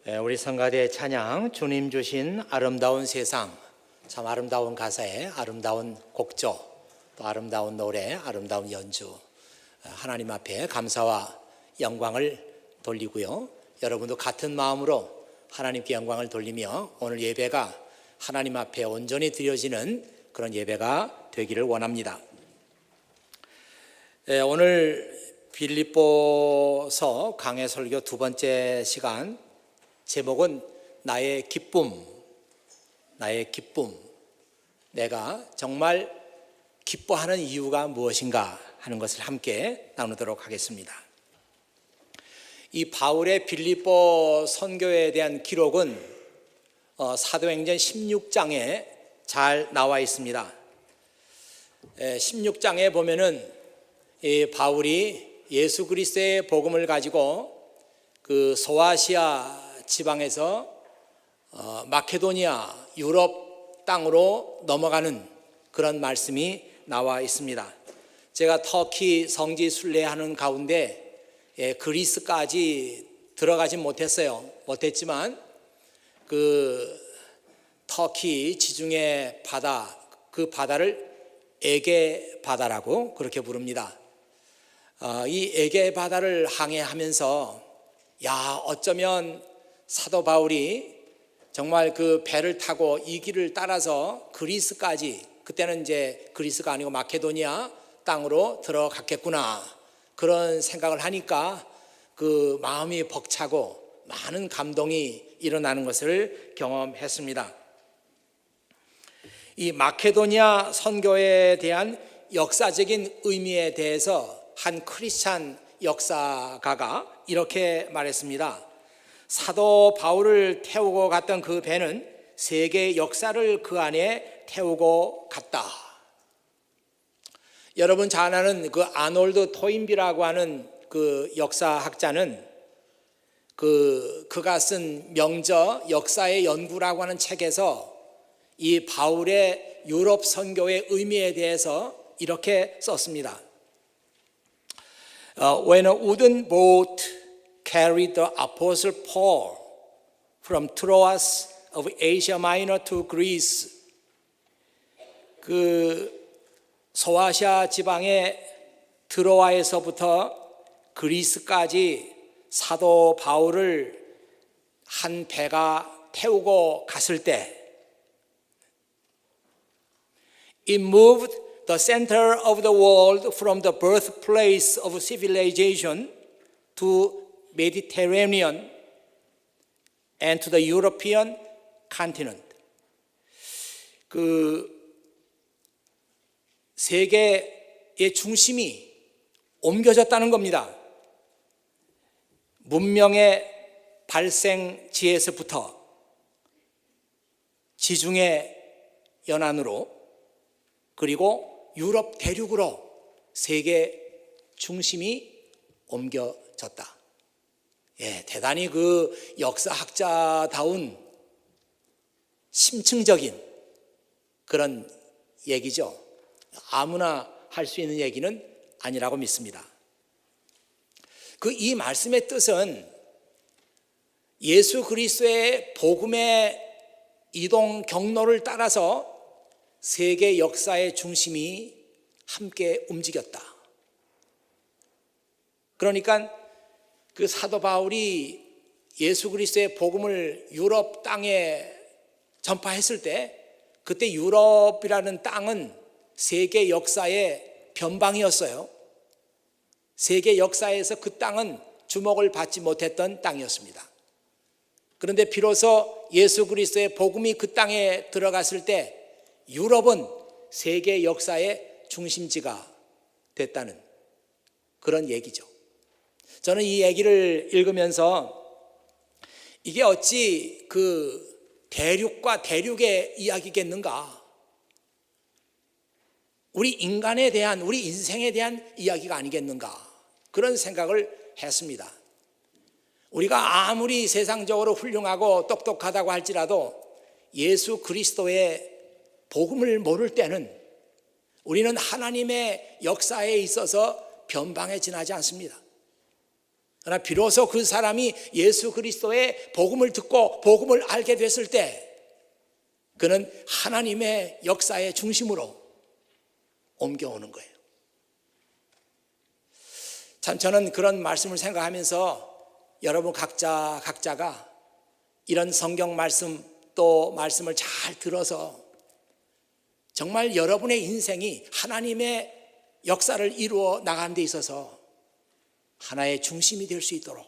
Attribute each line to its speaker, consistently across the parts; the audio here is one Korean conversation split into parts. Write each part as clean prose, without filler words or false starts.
Speaker 1: 우리 성가대 찬양 주님 주신 아름다운 세상, 참 아름다운 가사에 아름다운 곡조, 또 아름다운 노래, 아름다운 연주, 하나님 앞에 감사와 영광을 돌리고요. 여러분도 같은 마음으로 하나님께 영광을 돌리며 오늘 예배가 하나님 앞에 온전히 드려지는 그런 예배가 되기를 원합니다. 오늘 빌립보서 강해 설교 두 번째 시간, 제목은 나의 기쁨. 내가 정말 기뻐하는 이유가 무엇인가 하는 것을 함께 나누도록 하겠습니다. 이 바울의 빌립보 선교에 대한 기록은 사도행전 16장에 잘 나와 있습니다. 16장에 보면은 이 바울이 예수 그리스도의 복음을 가지고 그 소아시아 지방에서 마케도니아 유럽 땅으로 넘어가는 그런 말씀이 나와 있습니다. 제가 터키 성지 순례하는 가운데 그리스까지 들어가진 못했지만 그 터키 지중해 바다, 그 바다를 에게 바다라고 그렇게 부릅니다. 이 에게 바다를 항해하면서 어쩌면 사도 바울이 정말 그 배를 타고 이 길을 따라서 그리스까지, 그때는 이제 그리스가 아니고 마케도니아 땅으로 들어갔겠구나, 그런 생각을 하니까 그 마음이 벅차고 많은 감동이 일어나는 것을 경험했습니다. 이 마케도니아 선교에 대한 역사적인 의미에 대해서 한 크리스찬 역사가가 이렇게 말했습니다. 사도 바울을 태우고 갔던 그 배는 세계 역사를 그 안에 태우고 갔다. 여러분 잘 아는 그 아놀드 토인비라고 하는 그 역사학자는 그가 쓴 명저 역사의 연구라고 하는 책에서 이 바울의 유럽 선교의 의미에 대해서 이렇게 썼습니다. When a wooden boat carried the Apostle Paul from Troas of Asia Minor to Greece, 그 소아시아 지방의 드로아에서부터 그리스까지 사도 바울을 한 배가 태우고 갔을 때, It moved the center of the world from the birthplace of civilization to Mediterranean and to the European continent. 그 세계의 중심이 옮겨졌다는 겁니다. 문명의 발생지에서부터 지중해 연안으로, 그리고 유럽 대륙으로 세계 중심이 옮겨졌다. 대단히 그 역사학자다운 심층적인 그런 얘기죠. 아무나 할 수 있는 얘기는 아니라고 믿습니다. 이 말씀의 뜻은 예수 그리스도의 복음의 이동 경로를 따라서 세계 역사의 중심이 함께 움직였다. 그러니까 그 사도 바울이 예수 그리스도의 복음을 유럽 땅에 전파했을 때, 그때 유럽이라는 땅은 세계 역사의 변방이었어요. 세계 역사에서 그 땅은 주목을 받지 못했던 땅이었습니다. 그런데 비로소 예수 그리스도의 복음이 그 땅에 들어갔을 때 유럽은 세계 역사의 중심지가 됐다는 그런 얘기죠. 저는 이 얘기를 읽으면서 이게 어찌 그 대륙과 대륙의 이야기겠는가? 우리 인간에 대한, 우리 인생에 대한 이야기가 아니겠는가? 그런 생각을 했습니다. 우리가 아무리 세상적으로 훌륭하고 똑똑하다고 할지라도 예수 그리스도의 복음을 모를 때는 우리는 하나님의 역사에 있어서 변방에 지나지 않습니다. 그러나 비로소 그 사람이 예수 그리스도의 복음을 듣고 복음을 알게 됐을 때 그는 하나님의 역사의 중심으로 옮겨오는 거예요. 참 저는 그런 말씀을 생각하면서 여러분 각자가 이런 성경 말씀 또 말씀을 잘 들어서 정말 여러분의 인생이 하나님의 역사를 이루어 나가는 데 있어서 하나의 중심이 될 수 있도록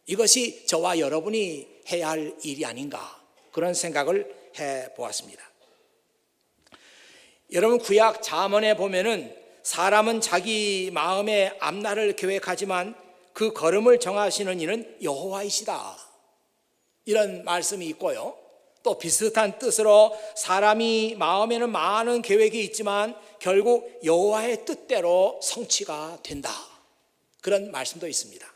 Speaker 1: 이것이 저와 여러분이 해야 할 일이 아닌가 그런 생각을 해보았습니다. 여러분 구약 잠언에 보면은 사람은 자기 마음의 앞날을 계획하지만 그 걸음을 정하시는 이는 여호와이시다 이런 말씀이 있고요. 또 비슷한 뜻으로 사람이 마음에는 많은 계획이 있지만 결국 여호와의 뜻대로 성취가 된다 그런 말씀도 있습니다.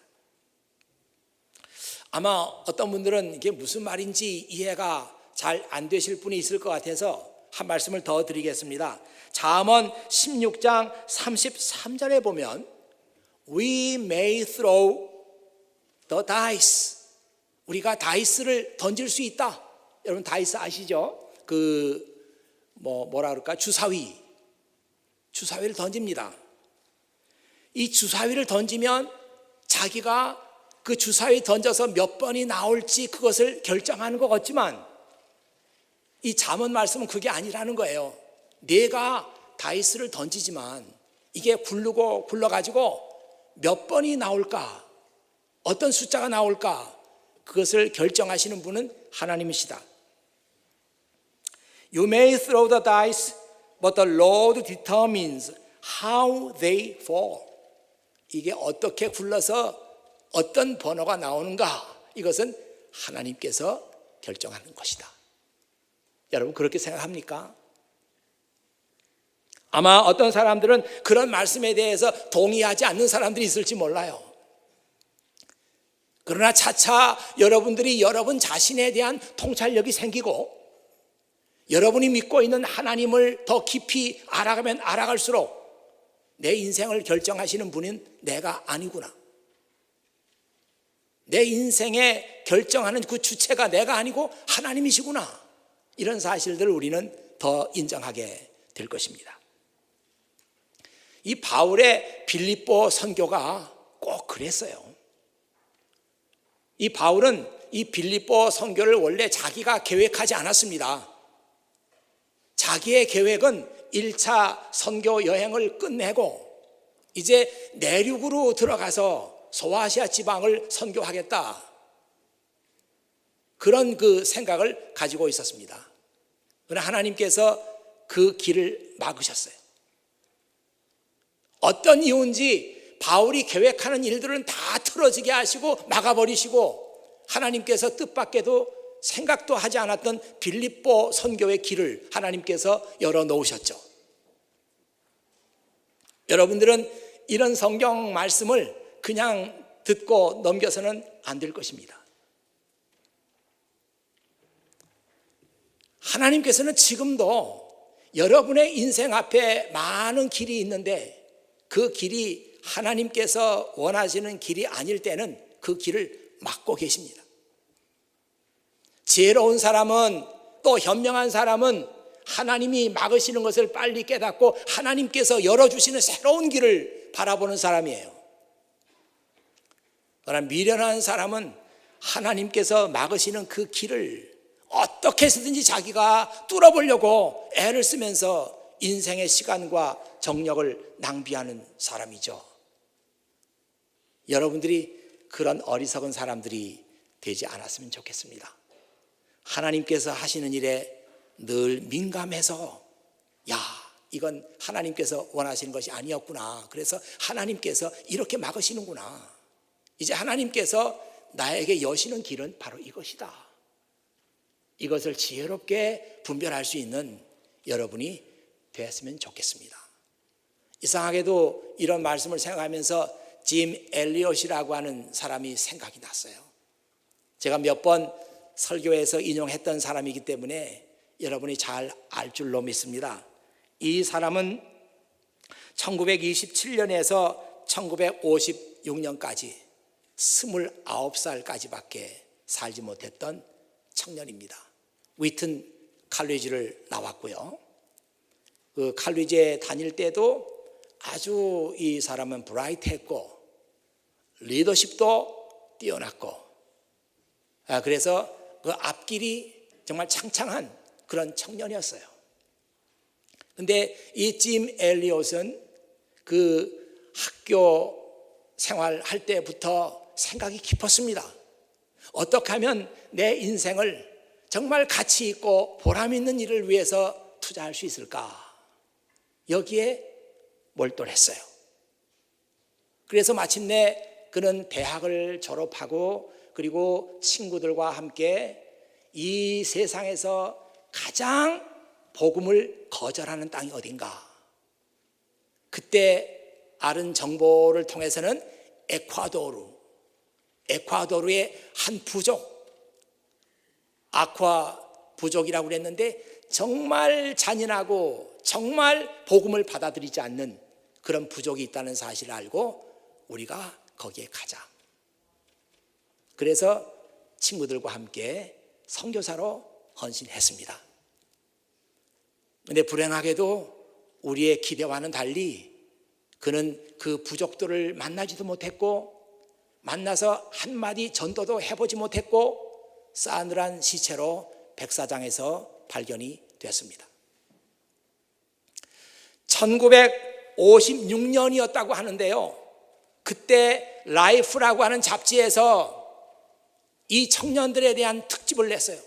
Speaker 1: 아마 어떤 분들은 이게 무슨 말인지 이해가 잘 안 되실 분이 있을 것 같아서 한 말씀을 더 드리겠습니다. 잠언 16장 33절에 보면 We may throw the dice. 우리가 다이스를 던질 수 있다. 여러분 다이스 아시죠? 뭐라 그럴까? 주사위를 던집니다. 이 주사위를 던지면 자기가 그 주사위 던져서 몇 번이 나올지 그것을 결정하는 것 같지만 이 잠언 말씀은 그게 아니라는 거예요. 내가 다이스를 던지지만 이게 굴러가지고 몇 번이 나올까, 어떤 숫자가 나올까 그것을 결정하시는 분은 하나님이시다. You may throw the dice, but the Lord determines how they fall. 이게 어떻게 굴러서 어떤 번호가 나오는가 이것은 하나님께서 결정하는 것이다. 여러분 그렇게 생각합니까? 아마 어떤 사람들은 그런 말씀에 대해서 동의하지 않는 사람들이 있을지 몰라요. 그러나 차차 여러분들이 여러분 자신에 대한 통찰력이 생기고 여러분이 믿고 있는 하나님을 더 깊이 알아가면 알아갈수록 내 인생을 결정하시는 분은 내가 아니구나. 내 인생에 결정하는 그 주체가 내가 아니고 하나님이시구나. 이런 사실들을 우리는 더 인정하게 될 것입니다. 이 바울의 빌립보 선교가 꼭 그랬어요. 이 바울은 이 빌립보 선교를 원래 자기가 계획하지 않았습니다. 자기의 계획은 1차 선교 여행을 끝내고 이제 내륙으로 들어가서 소아시아 지방을 선교하겠다. 그런 그 생각을 가지고 있었습니다. 그러나 하나님께서 그 길을 막으셨어요. 어떤 이유인지 바울이 계획하는 일들은 다 틀어지게 하시고 막아버리시고 하나님께서 뜻밖에도 생각도 하지 않았던 빌립보 선교의 길을 하나님께서 열어놓으셨죠. 여러분들은 이런 성경 말씀을 그냥 듣고 넘겨서는 안 될 것입니다. 하나님께서는 지금도 여러분의 인생 앞에 많은 길이 있는데 그 길이 하나님께서 원하시는 길이 아닐 때는 그 길을 막고 계십니다. 지혜로운 사람은 또 현명한 사람은 하나님이 막으시는 것을 빨리 깨닫고 하나님께서 열어주시는 새로운 길을 바라보는 사람이에요. 그러나 미련한 사람은 하나님께서 막으시는 그 길을 어떻게 해서든지 자기가 뚫어보려고 애를 쓰면서 인생의 시간과 정력을 낭비하는 사람이죠. 여러분들이 그런 어리석은 사람들이 되지 않았으면 좋겠습니다. 하나님께서 하시는 일에 늘 민감해서 이건 하나님께서 원하시는 것이 아니었구나. 그래서 하나님께서 이렇게 막으시는구나. 이제 하나님께서 나에게 여시는 길은 바로 이것이다. 이것을 지혜롭게 분별할 수 있는 여러분이 되었으면 좋겠습니다. 이상하게도 이런 말씀을 생각하면서 짐 엘리엇이라고 하는 사람이 생각이 났어요. 제가 몇 번 설교에서 인용했던 사람이기 때문에 여러분이 잘 알 줄로 믿습니다. 이 사람은 1927년에서 1956년까지 29살까지밖에 살지 못했던 청년입니다. 위튼 칼리지를 나왔고요. 그 칼리지에 다닐 때도 아주 이 사람은 브라이트했고 리더십도 뛰어났고, 그래서 그 앞길이 정말 창창한 그런 청년이었어요. 근데 이 짐 엘리엇은 그 학교 생활할 때부터 생각이 깊었습니다. 어떻게 하면 내 인생을 정말 가치 있고 보람 있는 일을 위해서 투자할 수 있을까? 여기에 몰두했어요. 그래서 마침내 그는 대학을 졸업하고 그리고 친구들과 함께 이 세상에서 가장 복음을 거절하는 땅이 어딘가? 그때 아는 정보를 통해서는 에콰도르의 한 부족, 아쿠아 부족이라고 그랬는데 정말 잔인하고 정말 복음을 받아들이지 않는 그런 부족이 있다는 사실을 알고 우리가 거기에 가자. 그래서 친구들과 함께 선교사로 헌신했습니다. 그런데 불행하게도 우리의 기대와는 달리 그는 그 부족들을 만나지도 못했고 만나서 한마디 전도도 해보지 못했고 싸늘한 시체로 백사장에서 발견이 됐습니다. 1956년이었다고 하는데요, 그때 라이프라고 하는 잡지에서 이 청년들에 대한 특집을 냈어요.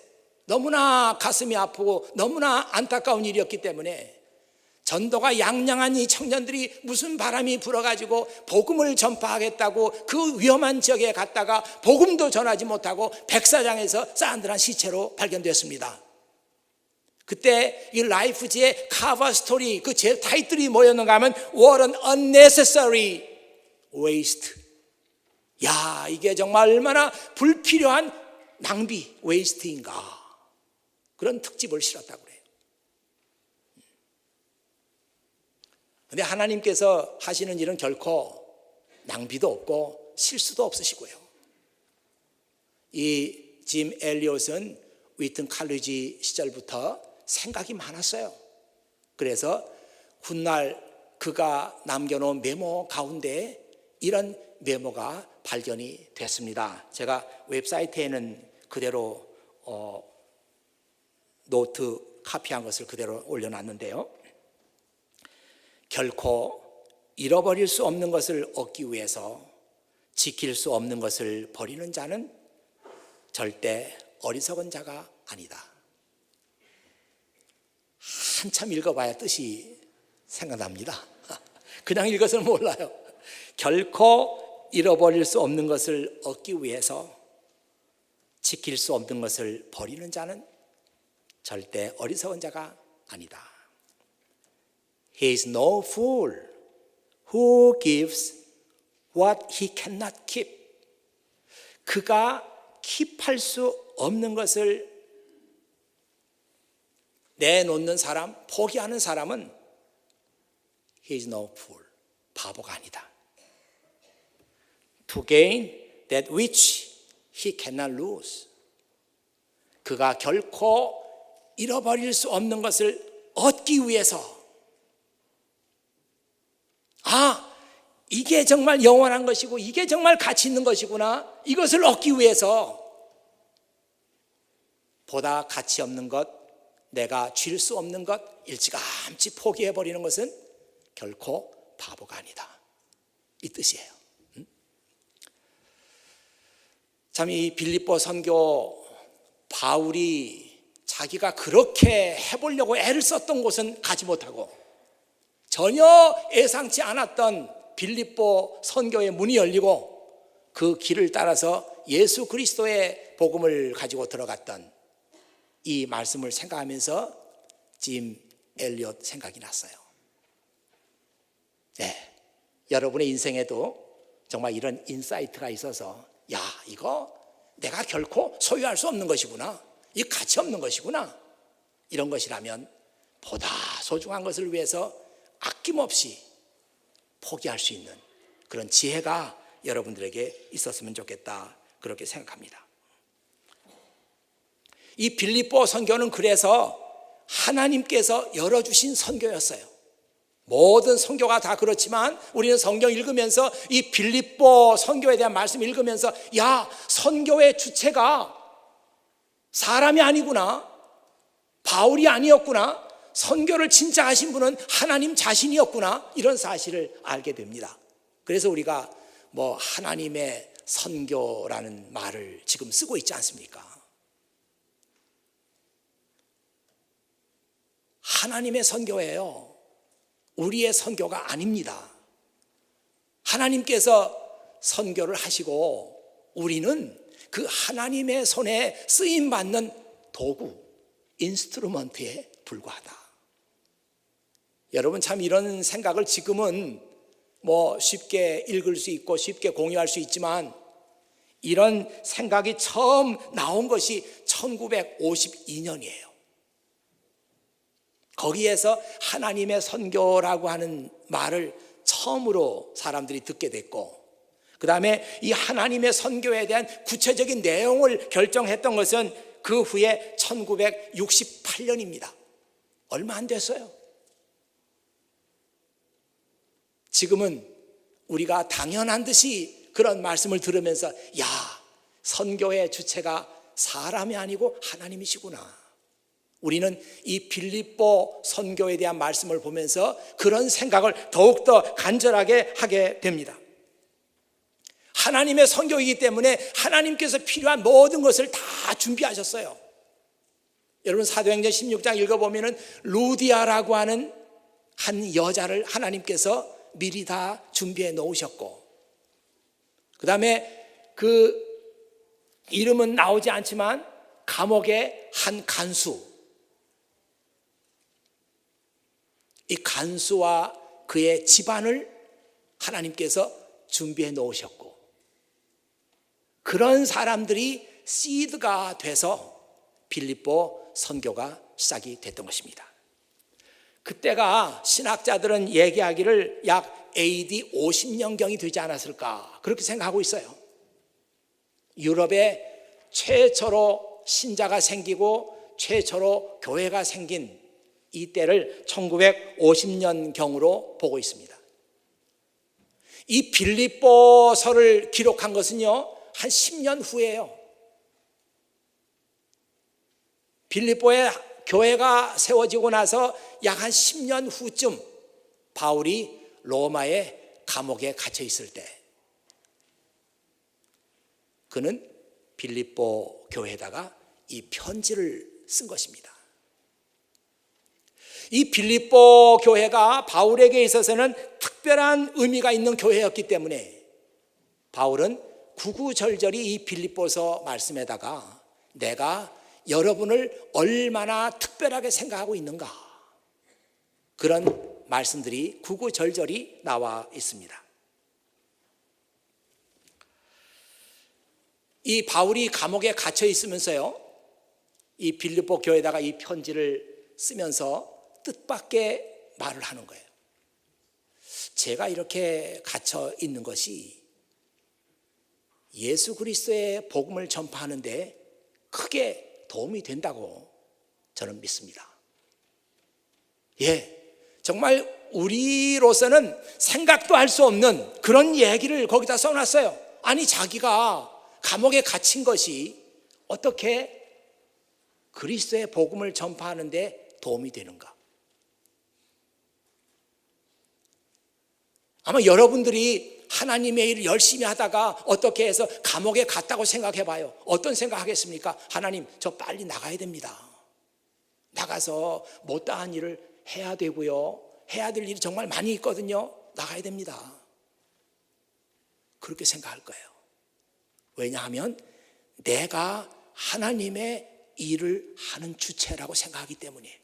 Speaker 1: 너무나 가슴이 아프고 너무나 안타까운 일이었기 때문에 전도가 양양한 이 청년들이 무슨 바람이 불어가지고 복음을 전파하겠다고 그 위험한 지역에 갔다가 복음도 전하지 못하고 백사장에서 싸늘한 시체로 발견됐습니다. 그때 이 라이프지의 카버 스토리 그 제 타이틀이 뭐였는가 하면 What an unnecessary waste. 야, 이게 정말 얼마나 불필요한 낭비, 웨이스트인가. 그런 특집을 실었다고 그래요. 그런데 하나님께서 하시는 일은 결코 낭비도 없고 실수도 없으시고요. 이 짐 엘리엇은 위튼 칼리지 시절부터 생각이 많았어요. 그래서 훗날 그가 남겨놓은 메모 가운데 이런 메모가 발견이 됐습니다. 제가 웹사이트에는 그대로 노트 카피한 것을 그대로 올려놨는데요. 결코 잃어버릴 수 없는 것을 얻기 위해서 지킬 수 없는 것을 버리는 자는 절대 어리석은 자가 아니다. 한참 읽어봐야 뜻이 생각납니다. 그냥 읽어서는 몰라요. 결코 잃어버릴 수 없는 것을 얻기 위해서 지킬 수 없는 것을 버리는 자는 절대 어리석은 자가 아니다. He is no fool who gives what he cannot keep. 그가 킵할 수 없는 것을 내놓는 사람, 포기하는 사람은 He is no fool. 바보가 아니다. To gain that which he cannot lose. 그가 결코 잃어버릴 수 없는 것을 얻기 위해서, 이게 정말 영원한 것이고 이게 정말 가치 있는 것이구나, 이것을 얻기 위해서 보다 가치 없는 것, 내가 쥘 수 없는 것 일찌감치 포기해버리는 것은 결코 바보가 아니다, 이 뜻이에요. 참 이 빌립보 선교, 바울이 자기가 그렇게 해보려고 애를 썼던 곳은 가지 못하고 전혀 예상치 않았던 빌립보 선교의 문이 열리고 그 길을 따라서 예수 그리스도의 복음을 가지고 들어갔던 이 말씀을 생각하면서 짐 엘리엇 생각이 났어요. 네, 여러분의 인생에도 정말 이런 인사이트가 있어서 이거 내가 결코 소유할 수 없는 것이구나, 이 가치 없는 것이구나, 이런 것이라면 보다 소중한 것을 위해서 아낌없이 포기할 수 있는 그런 지혜가 여러분들에게 있었으면 좋겠다, 그렇게 생각합니다. 이 빌립보 선교는 그래서 하나님께서 열어주신 선교였어요. 모든 선교가 다 그렇지만 우리는 성경 읽으면서 이 빌립보 선교에 대한 말씀 읽으면서, 야, 선교의 주체가 사람이 아니구나, 바울이 아니었구나, 선교를 진짜 하신 분은 하나님 자신이었구나, 이런 사실을 알게 됩니다. 그래서 우리가 하나님의 선교라는 말을 지금 쓰고 있지 않습니까? 하나님의 선교예요. 우리의 선교가 아닙니다. 하나님께서 선교를 하시고 우리는 그 하나님의 손에 쓰임받는 도구, 인스트루먼트에 불과하다. 여러분, 참 이런 생각을 지금은 쉽게 읽을 수 있고 쉽게 공유할 수 있지만, 이런 생각이 처음 나온 것이 1952년이에요. 거기에서 하나님의 선교라고 하는 말을 처음으로 사람들이 듣게 됐고, 그 다음에 이 하나님의 선교에 대한 구체적인 내용을 결정했던 것은 그 후에 1968년입니다. 얼마 안 됐어요. 지금은 우리가 당연한 듯이 그런 말씀을 들으면서, 야, 선교의 주체가 사람이 아니고 하나님이시구나. 우리는 이 빌립보 선교에 대한 말씀을 보면서 그런 생각을 더욱더 간절하게 하게 됩니다. 하나님의 선교이기 때문에 하나님께서 필요한 모든 것을 다 준비하셨어요. 여러분, 사도행전 16장 읽어보면 루디아라고 하는 한 여자를 하나님께서 미리 다 준비해 놓으셨고, 그 다음에 그 이름은 나오지 않지만 감옥의 한 간수, 이 간수와 그의 집안을 하나님께서 준비해 놓으셨고, 그런 사람들이 시드가 돼서 빌립보 선교가 시작이 됐던 것입니다. 그때가 신학자들은 얘기하기를 약 AD 50년경이 되지 않았을까, 그렇게 생각하고 있어요. 유럽에 최초로 신자가 생기고 최초로 교회가 생긴 이 때를 1950년경으로 보고 있습니다. 이 빌립보서를 기록한 것은요, 한 10년 후예요. 빌립보에 교회가 세워지고 나서 약 한 10년 후쯤 바울이 로마의 감옥에 갇혀 있을 때 그는 빌립보 교회에다가 이 편지를 쓴 것입니다. 이 빌립보 교회가 바울에게 있어서는 특별한 의미가 있는 교회였기 때문에 바울은 구구절절히 이 빌립보서 말씀에다가 내가 여러분을 얼마나 특별하게 생각하고 있는가, 그런 말씀들이 구구절절히 나와 있습니다. 이 바울이 감옥에 갇혀 있으면서요, 이 빌립보 교회에다가 이 편지를 쓰면서 뜻밖의 말을 하는 거예요. 제가 이렇게 갇혀 있는 것이 예수 그리스도의 복음을 전파하는 데 크게 도움이 된다고 저는 믿습니다. 정말 우리로서는 생각도 할 수 없는 그런 얘기를 거기다 써놨어요. 아니, 자기가 감옥에 갇힌 것이 어떻게 그리스도의 복음을 전파하는 데 도움이 되는가? 아마 여러분들이 하나님의 일을 열심히 하다가 어떻게 해서 감옥에 갔다고 생각해 봐요. 어떤 생각 하겠습니까? 하나님, 저 빨리 나가야 됩니다. 나가서 못다한 일을 해야 되고요, 해야 될 일이 정말 많이 있거든요. 나가야 됩니다. 그렇게 생각할 거예요. 왜냐하면 내가 하나님의 일을 하는 주체라고 생각하기 때문에.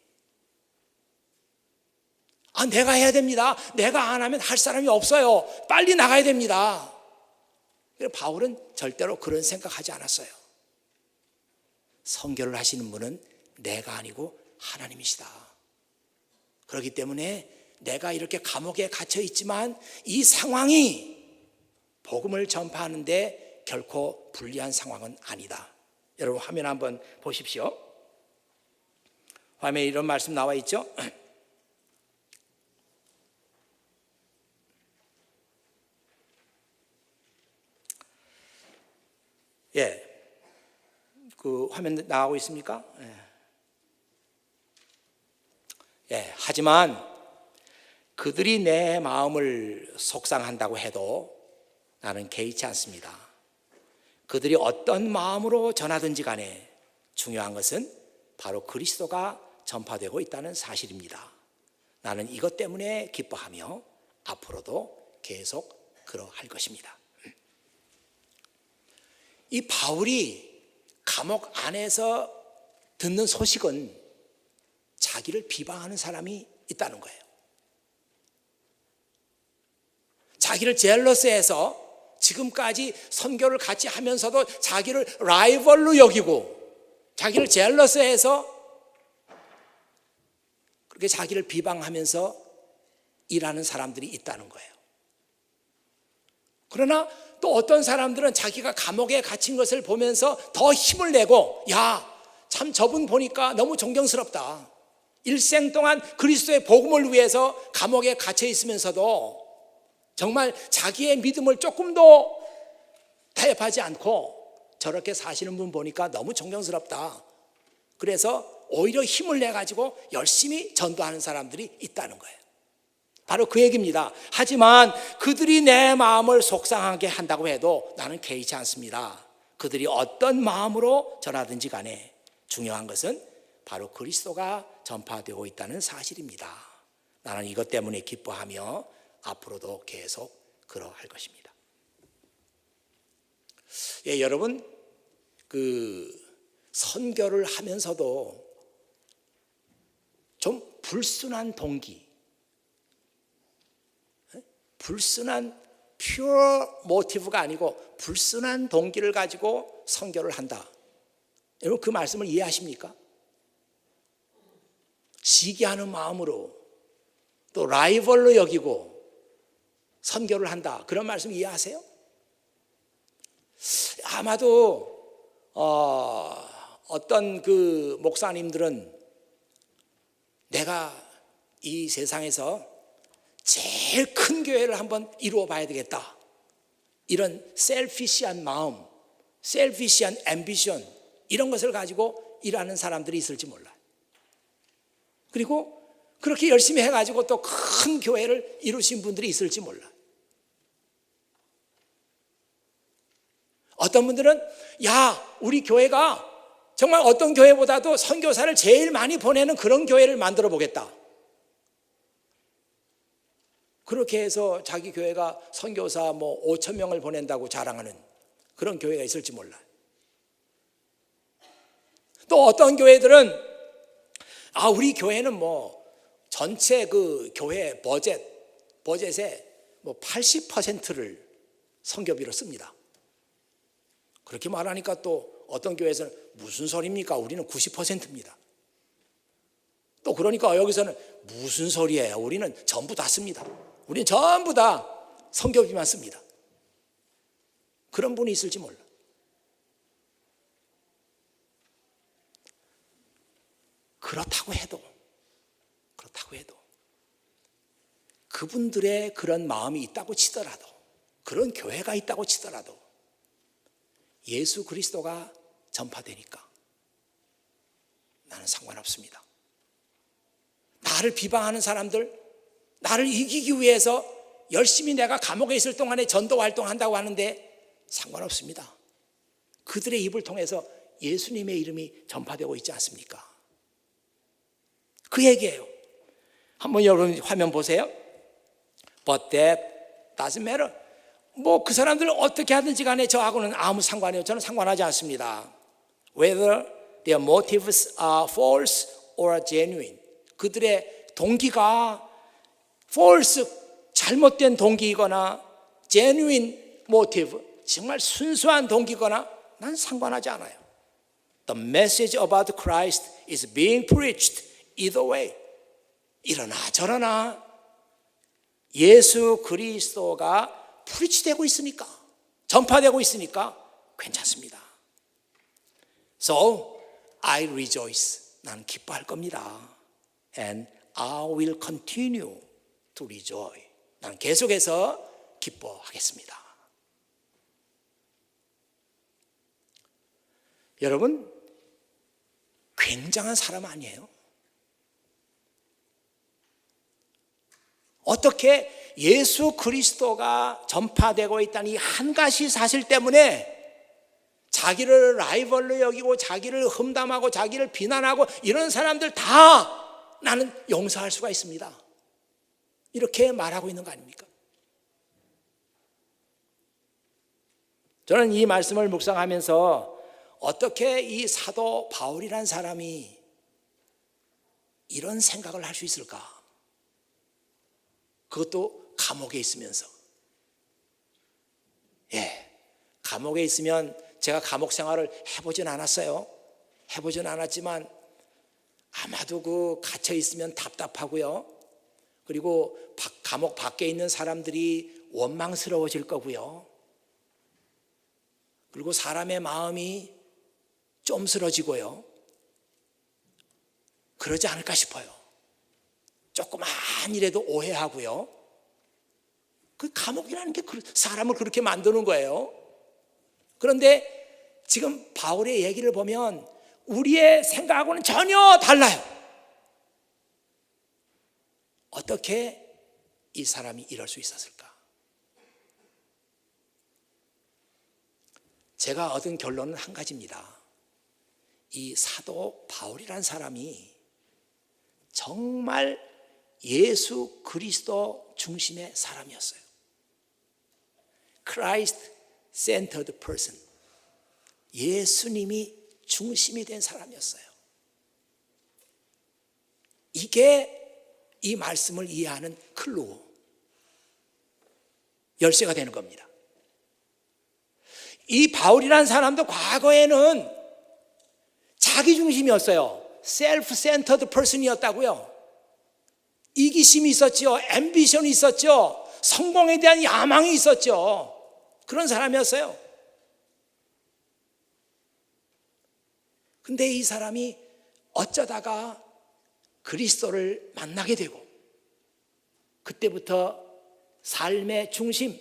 Speaker 1: 내가 해야 됩니다. 내가 안 하면 할 사람이 없어요. 빨리 나가야 됩니다. 바울은 절대로 그런 생각하지 않았어요. 선교를 하시는 분은 내가 아니고 하나님이시다. 그렇기 때문에 내가 이렇게 감옥에 갇혀 있지만 이 상황이 복음을 전파하는데 결코 불리한 상황은 아니다. 여러분 화면 한번 보십시오. 화면에 이런 말씀 나와 있죠. 예, 그 화면 나가고 있습니까? 예, 하지만 그들이 내 마음을 속상한다고 해도 나는 개의치 않습니다. 그들이 어떤 마음으로 전하든지 간에 중요한 것은 바로 그리스도가 전파되고 있다는 사실입니다. 나는 이것 때문에 기뻐하며 앞으로도 계속 그러할 것입니다. 이 바울이 감옥 안에서 듣는 소식은 자기를 비방하는 사람이 있다는 거예요. 자기를 젤러스해서 지금까지 선교를 같이 하면서도 자기를 라이벌로 여기고 자기를 젤러스해서 그렇게 자기를 비방하면서 일하는 사람들이 있다는 거예요. 그러나 또 어떤 사람들은 자기가 감옥에 갇힌 것을 보면서 더 힘을 내고, 야, 참 저분 보니까 너무 존경스럽다. 일생 동안 그리스도의 복음을 위해서 감옥에 갇혀 있으면서도 정말 자기의 믿음을 조금도 타협하지 않고 저렇게 사시는 분 보니까 너무 존경스럽다. 그래서 오히려 힘을 내가지고 열심히 전도하는 사람들이 있다는 거예요. 바로 그 얘기입니다. 하지만 그들이 내 마음을 속상하게 한다고 해도 나는 개의치 않습니다. 그들이 어떤 마음으로 전하든지 간에 중요한 것은 바로 그리스도가 전파되고 있다는 사실입니다. 나는 이것 때문에 기뻐하며 앞으로도 계속 그러할 것입니다. 예, 여러분, 그 선교를 하면서도 좀 불순한 동기, 불순한 퓨어 모티브가 아니고 불순한 동기를 가지고 선교를 한다. 여러분 그 말씀을 이해하십니까? 시기하는 마음으로 또 라이벌로 여기고 선교를 한다. 그런 말씀 이해하세요? 아마도 어떤 그 목사님들은 내가 이 세상에서 제일 큰 교회를 한번 이루어 봐야 되겠다. 이런 셀피시한 마음, 셀피시한 앰비션 이런 것을 가지고 일하는 사람들이 있을지 몰라요. 그리고 그렇게 열심히 해가지고 또 큰 교회를 이루신 분들이 있을지 몰라요. 어떤 분들은 야, 우리 교회가 정말 어떤 교회보다도 선교사를 제일 많이 보내는 그런 교회를 만들어 보겠다. 그렇게 해서 자기 교회가 선교사 5천 명을 보낸다고 자랑하는 그런 교회가 있을지 몰라요. 또 어떤 교회들은 우리 교회는 전체 그 교회 버젯의 80%를 선교비로 씁니다. 그렇게 말하니까 또 어떤 교회에서는 무슨 소리입니까? 우리는 90%입니다. 또 그러니까 여기서는 무슨 소리예요? 우리는 전부 다 씁니다. 우리는 전부 다 선교비만 씁니다. 그런 분이 있을지 몰라. 그렇다고 해도 그분들의 그런 마음이 있다고 치더라도, 그런 교회가 있다고 치더라도 예수 그리스도가 전파되니까 나는 상관없습니다. 나를 비방하는 사람들, 나를 이기기 위해서 열심히 내가 감옥에 있을 동안에 전도 활동한다고 하는데 상관없습니다. 그들의 입을 통해서 예수님의 이름이 전파되고 있지 않습니까? 그 얘기예요. 한번 여러분 화면 보세요. But that doesn't matter. 그 사람들 어떻게 하든지 간에 저하고는 아무 상관이에요. 저는 상관하지 않습니다. Whether their motives are false or genuine. 그들의 동기가 false, 잘못된 동기이거나 genuine motive, 정말 순수한 동기거나 난 상관하지 않아요. The message about Christ is being preached either way. 이러나 저러나 예수 그리스도가 프리치되고 있으니까, 전파되고 있으니까 괜찮습니다. So I rejoice. 나는 기뻐할 겁니다. And I will continue to rejoice. 나는 계속해서 기뻐하겠습니다. 여러분, 굉장한 사람 아니에요? 어떻게 예수 그리스도가 전파되고 있다는 이 한 가지 사실 때문에 자기를 라이벌로 여기고 자기를 험담하고 자기를 비난하고 이런 사람들 다 나는 용서할 수가 있습니다. 이렇게 말하고 있는 거 아닙니까? 저는 이 말씀을 묵상하면서 어떻게 이 사도 바울이라는 사람이 이런 생각을 할 수 있을까? 그것도 감옥에 있으면서. 감옥에 있으면 제가 감옥 생활을 해보진 않았어요. 해보진 않았지만 아마도 그 갇혀 있으면 답답하고요. 그리고 감옥 밖에 있는 사람들이 원망스러워질 거고요. 그리고 사람의 마음이 쫌스러지고요. 그러지 않을까 싶어요. 조그만 일에도 오해하고요. 그 감옥이라는 게 사람을 그렇게 만드는 거예요. 그런데 지금 바울의 얘기를 보면 우리의 생각하고는 전혀 달라요. 어떻게 이 사람이 이럴 수 있었을까? 제가 얻은 결론은 한 가지입니다. 이 사도 바울이라는 사람이 정말 예수 그리스도 중심의 사람이었어요. Christ centered person. 예수님이 중심이 된 사람이었어요. 이게 이 말씀을 이해하는 클루, 열쇠가 되는 겁니다. 이 바울이라는 사람도 과거에는 자기 중심이었어요. self-centered person이었다고요. 이기심이 있었죠. 앰비션이 있었죠. 성공에 대한 야망이 있었죠. 그런 사람이었어요. 근데 이 사람이 어쩌다가 그리스도를 만나게 되고 그때부터 삶의 중심,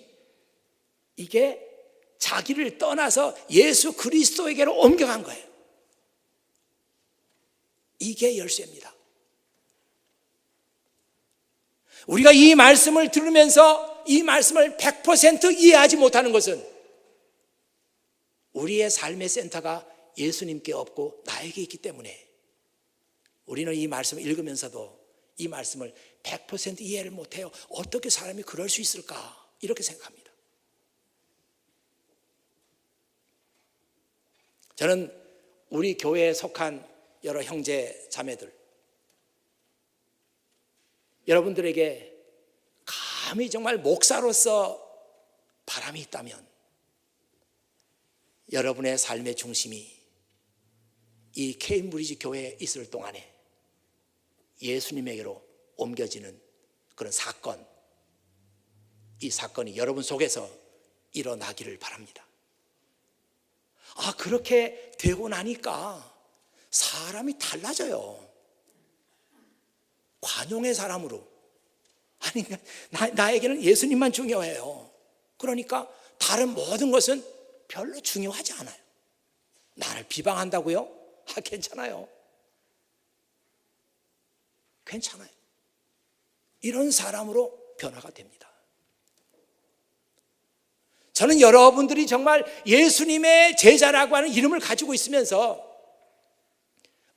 Speaker 1: 이게 자기를 떠나서 예수 그리스도에게로 옮겨간 거예요. 이게 열쇠입니다. 우리가 이 말씀을 들으면서 이 말씀을 100% 이해하지 못하는 것은 우리의 삶의 센터가 예수님께 없고 나에게 있기 때문에 우리는 이 말씀을 읽으면서도 이 말씀을 100% 이해를 못해요. 어떻게 사람이 그럴 수 있을까? 이렇게 생각합니다. 저는 우리 교회에 속한 여러 형제 자매들, 여러분들에게 감히 정말 목사로서 바람이 있다면 여러분의 삶의 중심이 이 케임브리지 교회에 있을 동안에 예수님에게로 옮겨지는 그런 사건, 이 사건이 여러분 속에서 일어나기를 바랍니다. 그렇게 되고 나니까 사람이 달라져요. 관용의 사람으로. 아니, 나에게는 예수님만 중요해요. 그러니까 다른 모든 것은 별로 중요하지 않아요. 나를 비방한다고요? 괜찮아요. 괜찮아요. 이런 사람으로 변화가 됩니다. 저는 여러분들이 정말 예수님의 제자라고 하는 이름을 가지고 있으면서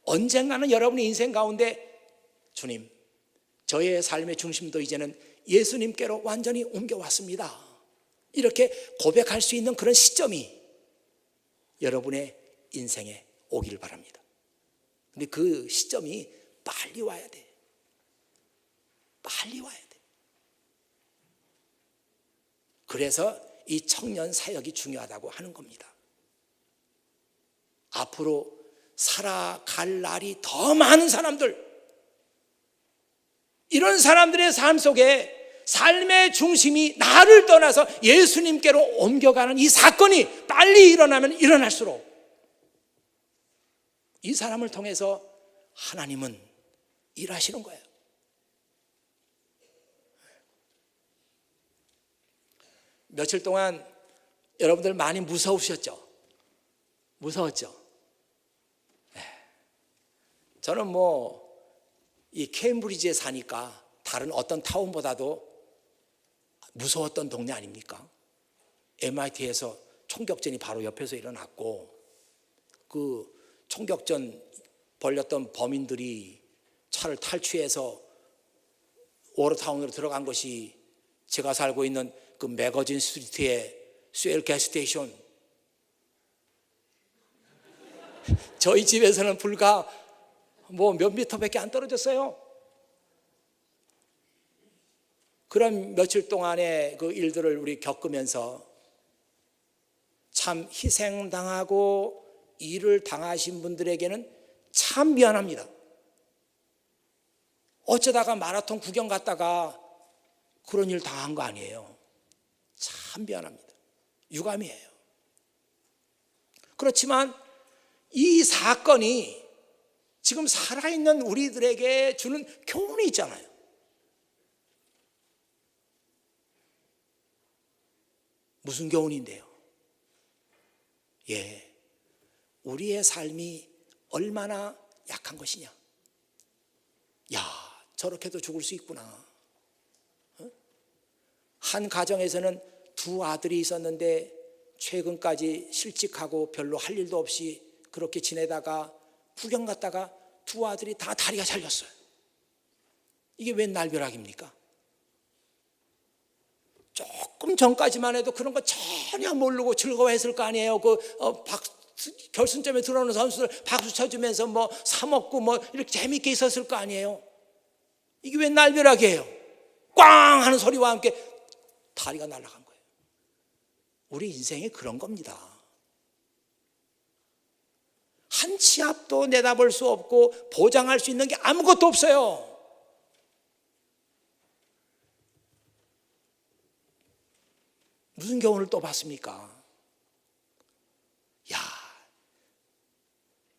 Speaker 1: 언젠가는 여러분의 인생 가운데 주님, 저의 삶의 중심도 이제는 예수님께로 완전히 옮겨왔습니다, 이렇게 고백할 수 있는 그런 시점이 여러분의 인생에 오기를 바랍니다. 근데 그 시점이 빨리 와야 돼. 빨리 와야 돼. 그래서 이 청년 사역이 중요하다고 하는 겁니다. 앞으로 살아갈 날이 더 많은 사람들, 이런 사람들의 삶 속에 삶의 중심이 나를 떠나서 예수님께로 옮겨가는 이 사건이 빨리 일어나면 일어날수록 이 사람을 통해서 하나님은 일하시는 거예요. 며칠 동안 여러분들 많이 무서우셨죠? 무서웠죠? 저는 이 케임브리지에 사니까 다른 어떤 타운보다도 무서웠던 동네 아닙니까? MIT에서 총격전이 바로 옆에서 일어났고 그 총격전 벌였던 범인들이 차를 탈취해서 워터타운으로 들어간 것이 제가 살고 있는 그 매거진 스트리트의 쉘 가스스테이션, 저희 집에서는 불과 몇 미터밖에 안 떨어졌어요. 그런 며칠 동안의 그 일들을 우리 겪으면서 참 희생당하고 일을 당하신 분들에게는 참 미안합니다. 어쩌다가 마라톤 구경 갔다가 그런 일 당한 거 아니에요. 참 미안합니다. 유감이에요. 그렇지만 이 사건이 지금 살아있는 우리들에게 주는 교훈이 있잖아요. 무슨 교훈인데요? 우리의 삶이 얼마나 약한 것이냐. 저렇게도 죽을 수 있구나. 한 가정에서는 두 아들이 있었는데 최근까지 실직하고 별로 할 일도 없이 그렇게 지내다가 구경 갔다가 두 아들이 다 다리가 잘렸어요. 이게 웬 날벼락입니까? 조금 전까지만 해도 그런 거 전혀 모르고 즐거워했을 거 아니에요. 결승점에 들어오는 선수들 박수 쳐주면서 사 먹고 이렇게 재밌게 있었을 거 아니에요. 이게 웬 날벼락이에요? 꽝 하는 소리와 함께 다리가 날아간 거예요. 우리 인생이 그런 겁니다. 한 치 앞도 내다볼 수 없고 보장할 수 있는 게 아무것도 없어요. 무슨 교훈을 또 받습니까?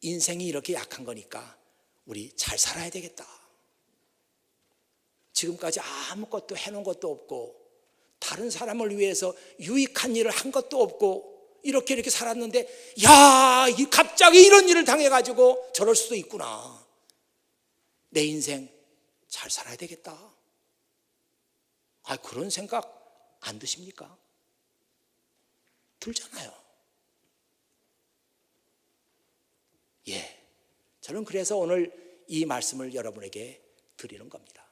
Speaker 1: 인생이 이렇게 약한 거니까 우리 잘 살아야 되겠다. 지금까지 아무것도 해놓은 것도 없고 다른 사람을 위해서 유익한 일을 한 것도 없고 이렇게 살았는데 갑자기 이런 일을 당해가지고 저럴 수도 있구나. 내 인생 잘 살아야 되겠다. 그런 생각 안 드십니까? 들잖아요. 저는 그래서 오늘 이 말씀을 여러분에게 드리는 겁니다.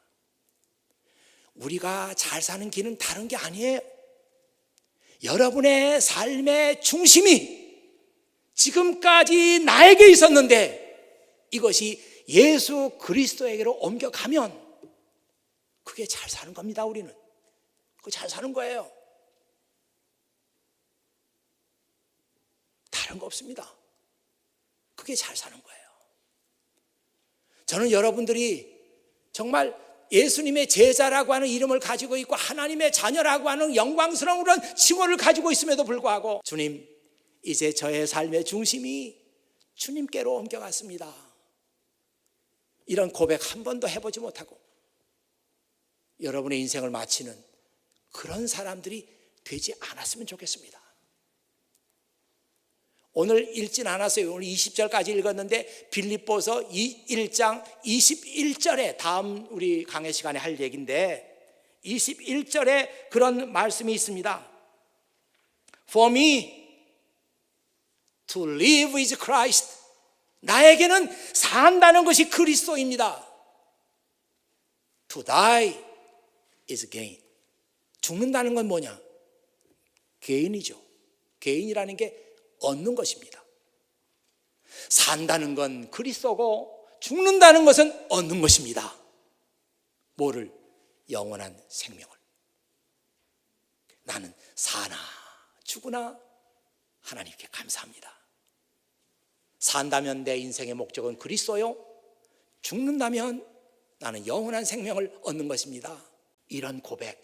Speaker 1: 우리가 잘 사는 길은 다른 게 아니에요. 여러분의 삶의 중심이 지금까지 나에게 있었는데 이것이 예수 그리스도에게로 옮겨가면 그게 잘 사는 겁니다. 우리는 그거 잘 사는 거예요. 다른 거 없습니다. 그게 잘 사는 거예요. 저는 여러분들이 정말 예수님의 제자라고 하는 이름을 가지고 있고 하나님의 자녀라고 하는 영광스러운 그런 칭호를 가지고 있음에도 불구하고 주님, 이제 저의 삶의 중심이 주님께로 옮겨갔습니다. 이런 고백 한 번도 해보지 못하고 여러분의 인생을 마치는 그런 사람들이 되지 않았으면 좋겠습니다. 오늘 읽진 않았어요. 오늘 20절까지 읽었는데 빌립보서 1장 21절에 다음 우리 강의 시간에 할 얘기인데 21절에 그런 말씀이 있습니다. For me to live is Christ. 나에게는 산다는 것이 그리스도입니다. To die is gain. 죽는다는 건 뭐냐? 개인이죠. 개인이라는 게 얻는 것입니다. 산다는 건 그리스도고 죽는다는 것은 얻는 것입니다. 뭐를? 영원한 생명을. 나는 사나 죽으나 하나님께 감사합니다. 산다면 내 인생의 목적은 그리스도요, 죽는다면 나는 영원한 생명을 얻는 것입니다. 이런 고백,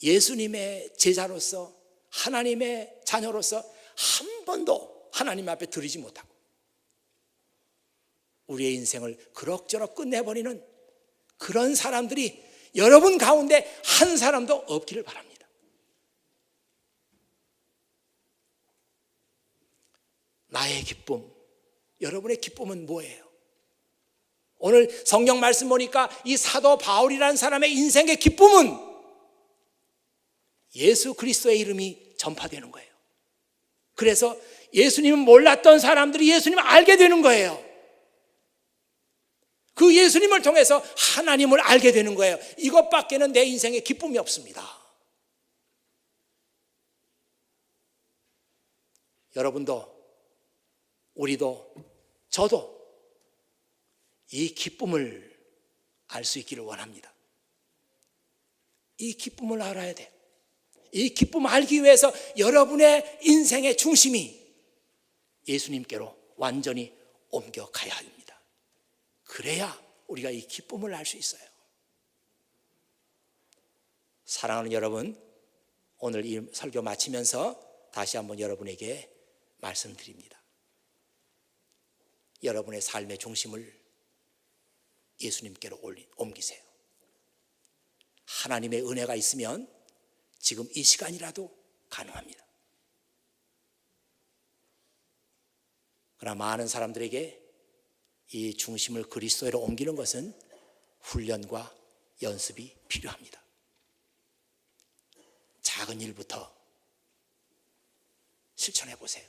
Speaker 1: 예수님의 제자로서 하나님의 자녀로서 한 번도 하나님 앞에 드리지 못하고 우리의 인생을 그럭저럭 끝내버리는 그런 사람들이 여러분 가운데 한 사람도 없기를 바랍니다. 나의 기쁨, 여러분의 기쁨은 뭐예요? 오늘 성경 말씀 보니까 이 사도 바울이라는 사람의 인생의 기쁨은 예수 그리스도의 이름이 전파되는 거예요. 그래서 예수님을 몰랐던 사람들이 예수님을 알게 되는 거예요. 그 예수님을 통해서 하나님을 알게 되는 거예요. 이것밖에는 내 인생에 기쁨이 없습니다. 여러분도, 우리도, 저도 이 기쁨을 알 수 있기를 원합니다. 이 기쁨을 알아야 돼요. 이 기쁨을 알기 위해서 여러분의 인생의 중심이 예수님께로 완전히 옮겨가야 합니다. 그래야 우리가 이 기쁨을 알 수 있어요. 사랑하는 여러분, 오늘 이 설교 마치면서 다시 한번 여러분에게 말씀드립니다. 여러분의 삶의 중심을 예수님께로 옮기세요. 하나님의 은혜가 있으면 지금 이 시간이라도 가능합니다. 그러나 많은 사람들에게 이 중심을 그리스도로 옮기는 것은 훈련과 연습이 필요합니다. 작은 일부터 실천해 보세요.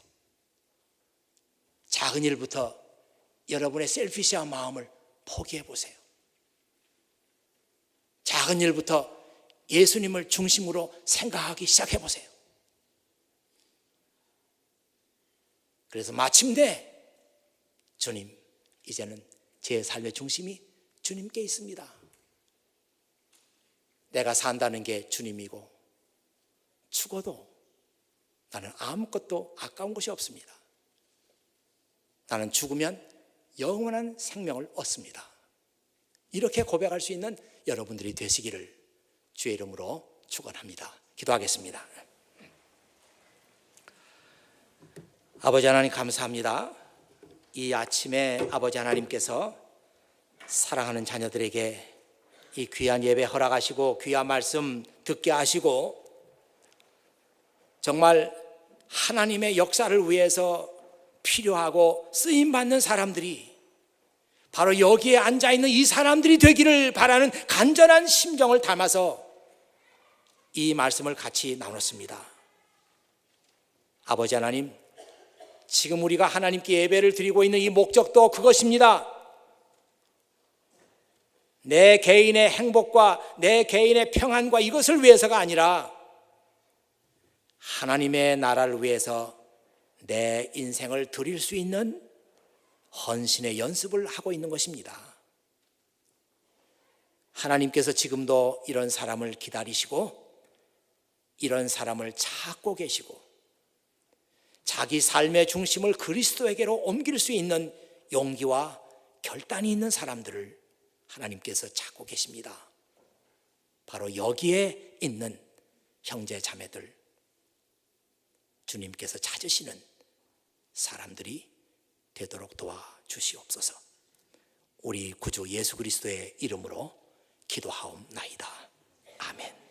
Speaker 1: 작은 일부터 여러분의 셀피시한 마음을 포기해 보세요. 작은 일부터 예수님을 중심으로 생각하기 시작해 보세요. 그래서 마침내 주님, 이제는 제 삶의 중심이 주님께 있습니다. 내가 산다는 게 주님이고 죽어도 나는 아무것도 아까운 것이 없습니다. 나는 죽으면 영원한 생명을 얻습니다. 이렇게 고백할 수 있는 여러분들이 되시기를 주의 이름으로 축원합니다. 기도하겠습니다. 아버지 하나님 감사합니다. 이 아침에 아버지 하나님께서 사랑하는 자녀들에게 이 귀한 예배 허락하시고 귀한 말씀 듣게 하시고 정말 하나님의 역사를 위해서 필요하고 쓰임받는 사람들이 바로 여기에 앉아있는 이 사람들이 되기를 바라는 간절한 심정을 담아서 이 말씀을 같이 나눴습니다. 아버지 하나님, 지금 우리가 하나님께 예배를 드리고 있는 이 목적도 그것입니다. 내 개인의 행복과 내 개인의 평안과 이것을 위해서가 아니라 하나님의 나라를 위해서 내 인생을 드릴 수 있는 헌신의 연습을 하고 있는 것입니다. 하나님께서 지금도 이런 사람을 기다리시고 이런 사람을 찾고 계시고 자기 삶의 중심을 그리스도에게로 옮길 수 있는 용기와 결단이 있는 사람들을 하나님께서 찾고 계십니다. 바로 여기에 있는 형제 자매들, 주님께서 찾으시는 사람들이 되도록 도와주시옵소서. 우리 구주 예수 그리스도의 이름으로 기도하옵나이다. 아멘.